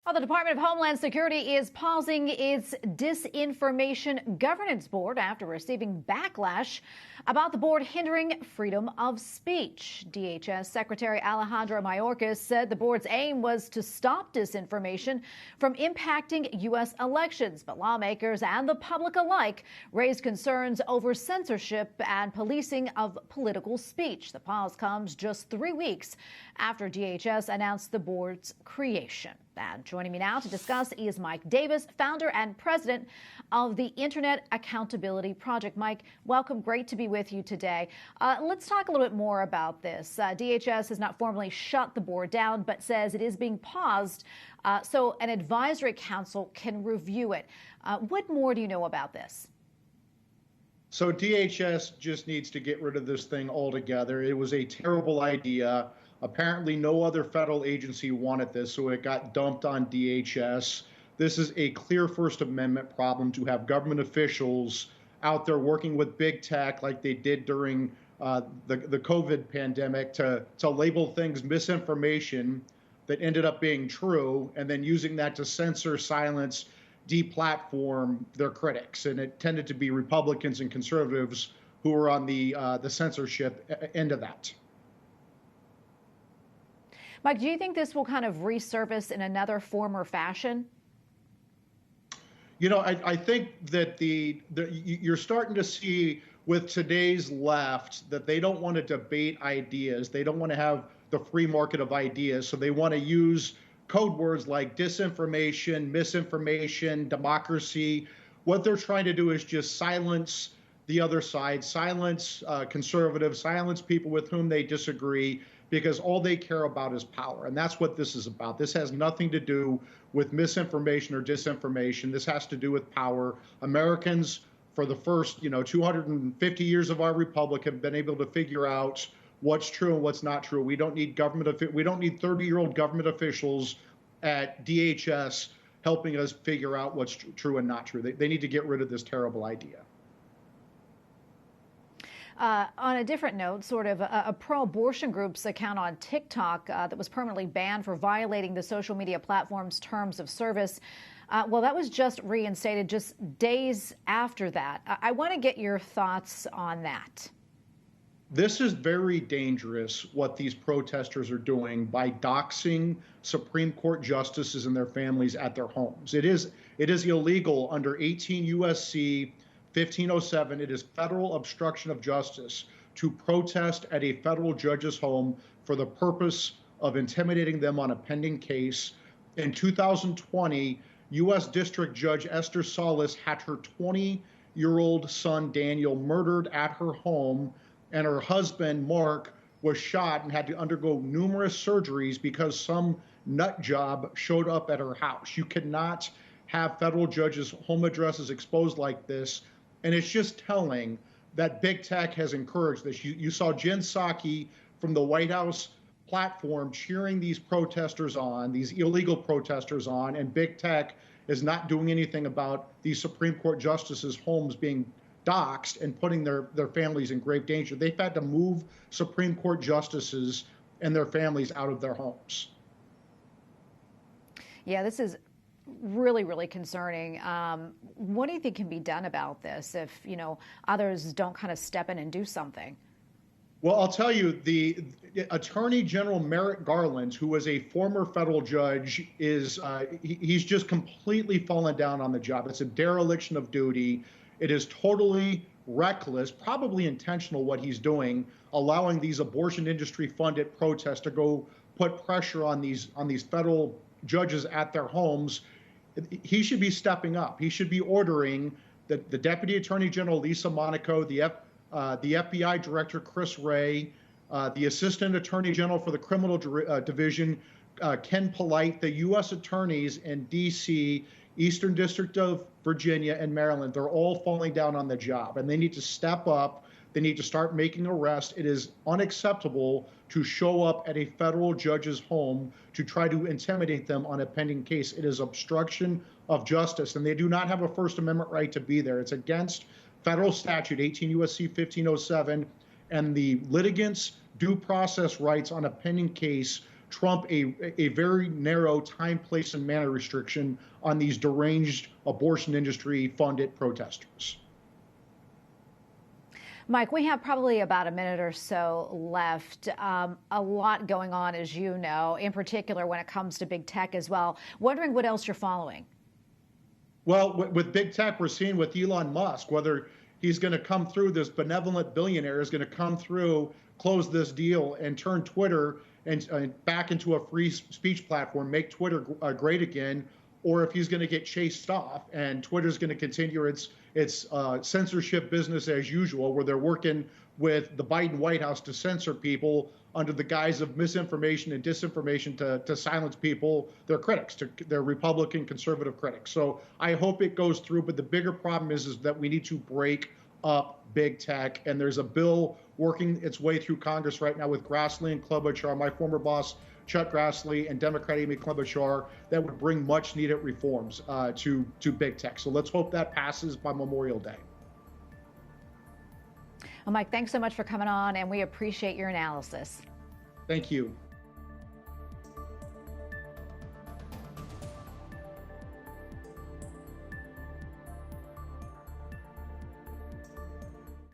Well, the Department of Homeland Security is pausing its Disinformation Governance Board after receiving backlash about the board hindering freedom of speech. DHS Secretary Alejandro Mayorkas said the board's aim was to stop disinformation from impacting U.S. elections, but lawmakers and the public alike raised concerns over censorship and policing of political speech. The pause comes just 3 weeks after DHS announced the board's creation. And joining me now to discuss is Mike Davis, founder and president of the Internet Accountability Project. Mike, welcome. Great to be with you today. Let's talk a little bit more about this. DHS has not formally shut the board down, but says it is being paused so an advisory council can review it. What more do you know about this? So DHS just needs to get rid of this thing altogether. It was a terrible idea. Apparently, no other federal agency wanted this, so it got dumped on DHS. This is a clear First Amendment problem to have government officials out there working with big tech like they did during the COVID pandemic to label things misinformation that ended up being true, and then using that to censor, silence, deplatform their critics. And it tended to be Republicans and conservatives who were on the censorship end of that. Mike, do you think this will kind of resurface in another form or fashion? You know, I think that you're starting to see with today's left that they don't want to debate ideas. They don't want to have the free market of ideas. So they want to use code words like disinformation, misinformation, democracy. What they're trying to do is just silence the other side, silence conservatives, silence people with whom they disagree, because all they care about is power. And that's what this is about. This has nothing to do with misinformation or disinformation. This has to do with power. Americans, for the first 250 years of our republic, have been able to figure out what's true and what's not true. We don't need we don't need 30-year-old government officials at DHS helping us figure out what's true and not true. They need to get rid of this terrible idea. On a different note, sort of a pro-abortion group's account on TikTok that was permanently banned for violating the social media platform's terms of service. Well, that was just reinstated just days after that. I want to get your thoughts on that. This is very dangerous, what these protesters are doing by doxing Supreme Court justices and their families at their homes. It is illegal under 18 U.S.C. 1507, it is federal obstruction of justice to protest at a federal judge's home for the purpose of intimidating them on a pending case. In 2020, U.S. District Judge Esther Salas had her 20-year-old son, Daniel, murdered at her home, and her husband, Mark, was shot and had to undergo numerous surgeries because some nut job showed up at her house. You cannot have federal judges' home addresses exposed like this. And it's just telling that big tech has encouraged this. You saw Jen Psaki from the White House platform cheering these protesters on, these illegal protesters on, and big tech is not doing anything about these Supreme Court justices' homes being doxxed and putting their families in grave danger. They've had to move Supreme Court justices and their families out of their homes. Yeah, this is really, really concerning. What do you think can be done about this if, others don't kind of step in and do something? Well, I'll tell you, the Attorney General Merrick Garland, who was a former federal judge, he's just completely fallen down on the job. It's a dereliction of duty. It is totally reckless, probably intentional what he's doing, allowing these abortion industry funded protests to go put pressure on these federal judges at their homes. He should be stepping up. He should be ordering the Deputy Attorney General Lisa Monaco, the FBI Director Chris Wray, the Assistant Attorney General for the Criminal Division Ken Polite, the U.S. attorneys in D.C., Eastern District of Virginia, and Maryland. They're all falling down on the job, and they need to step up. They need to start making arrests. It is unacceptable to show up at a federal judge's home to try to intimidate them on a pending case. It is obstruction of justice, and they do not have a First Amendment right to be there. It's against federal statute, 18 U.S.C. 1507, and the litigants' due process rights on a pending case trump a very narrow time, place, and manner restriction on these deranged abortion industry funded protesters. Mike, we have probably about a minute or so left. A lot going on, as you know, in particular when it comes to big tech as well. Wondering what else you're following. Well, with big tech, we're seeing with Elon Musk, whether he's going to come through, this benevolent billionaire is going to come through, close this deal, and turn Twitter and back into a free speech platform, make Twitter great again, or if he's going to get chased off and Twitter's going to continue its censorship business as usual, where they're working with the Biden White House to censor people under the guise of misinformation and disinformation to silence people, their critics, their Republican conservative critics. So I hope it goes through, but the bigger problem is that we need to break up big tech, and there's a bill working its way through Congress right now with Grassley and Klobuchar, my former boss Chuck Grassley, and Democrat Amy Klobuchar, that would bring much needed reforms to big tech. So let's hope that passes by Memorial Day. Well, Mike, thanks so much for coming on, and we appreciate your analysis. Thank you.